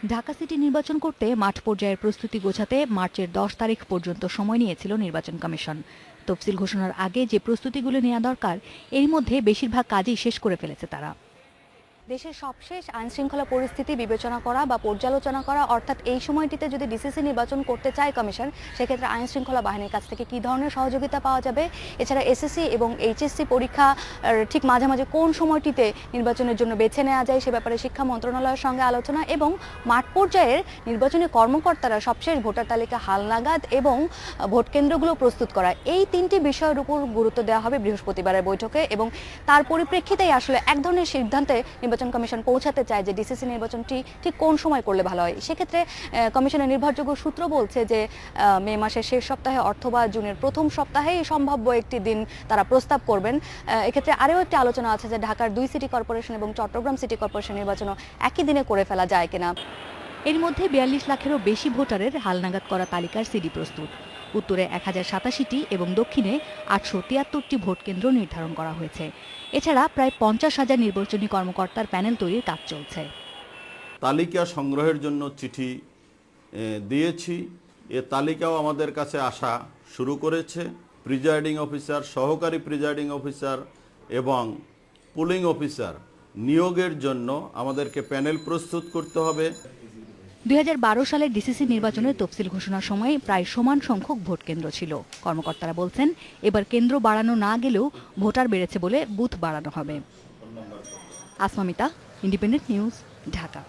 Dhaka city নির্বাচন করতে মাঠ পর্যায়ের প্রস্তুতি গোছাতে মার্চের 10 তারিখ পর্যন্ত সময় নিয়েছিল নির্বাচন কমিশন। তফসিল ঘোষণার আগে যে প্রস্তুতিগুলো নেওয়া দরকার এর মধ্যে বেশিরভাগ কাজই শেষ করে ফেলেছে তারা। দেশের সবশেষ আইনশৃঙ্খলা পরিস্থিতি বিবেচনা করা বা পর্যালোচনা করা, অর্থাৎ এই সময়টিতে যদি ডিসিসি নির্বাচন করতে চায় কমিশন, সেক্ষেত্রে আইনশৃঙ্খলা বাহিনীর কাছ থেকে কী ধরনের সহযোগিতা পাওয়া যাবে, এছাড়া এসএসসি এবং এইচএসসি পরীক্ষা ঠিক মাঝামাঝি কোন সময়টিতে নির্বাচনের জন্য বেছে নেওয়া যায় সে ব্যাপারে শিক্ষা মন্ত্রণালয়ের সঙ্গে আলোচনা এবং মাঠ পর্যায়ের নির্বাচনী কর্মকর্তারা সবশেষ ভোটার তালিকা হালনাগাদ এবং ভোট কেন্দ্রগুলো প্রস্তুত করা, এই তিনটি বিষয়ের উপর গুরুত্ব দেওয়া হবে বৃহস্পতিবারের বৈঠকে। এবং তার পরিপ্রেক্ষিতেই আসলে এক ধরনের সিদ্ধান্তে নির্বাচন কমিশন পৌঁছাতে চায় যে ডিসিসি নির্বাচনটি ঠিক কোন সময় করলে ভালো হয়। সেক্ষেত্রে কমিশনের নির্ভরযোগ্য সূত্র বলছে যে মে মাসের শেষ সপ্তাহে অথবা জুনের প্রথম সপ্তাহেই সম্ভাব্য একটি দিন তারা প্রস্তাব করবেন। এক্ষেত্রে আরও একটি আলোচনা আছে যে ঢাকার 2 সিটি কর্পোরেশন এবং চট্টগ্রাম সিটি কর্পোরেশন নির্বাচনও একই দিনে করে ফেলা যায় কিনা। এর মধ্যে 42 লাখেরও বেশি ভোটারের হালনাগাদ করা তালিকার সিডি প্রস্তুত। উত্তরে 1087টি এবং দক্ষিণে 873টি ভোট কেন্দ্র নির্ধারণ করা হয়েছে। এছাড়া প্রায় 50,000 নির্বাচনী কর্মকর্তার প্যানেল তৈরির কাজ চলছে। তালিকা সংগ্রহের জন্য চিঠি দিয়েছি। এ তালিকাও আমাদের কাছে আসা শুরু করেছে। প্রিজাইডিং অফিসার, সহকারী প্রিজাইডিং অফিসার এবং পুলিং অফিসার নিয়োগের জন্য আমাদেরকে প্যানেল প্রস্তুত করতে হবে। 2012 সালের ডিসিসি নির্বাচনের তফসিল ঘোষণার সময় প্রায় সমান সংখ্যক ভোট কেন্দ্র ছিল। কর্মকর্তারা বলছেন এবার কেন্দ্র বাড়ানো না গেলেও ভোটার বেড়েছে বলে বুথ বাড়ানো হবে। আসমামিতা, ইন্ডিপেন্ডেন্ট নিউজ, ঢাকা।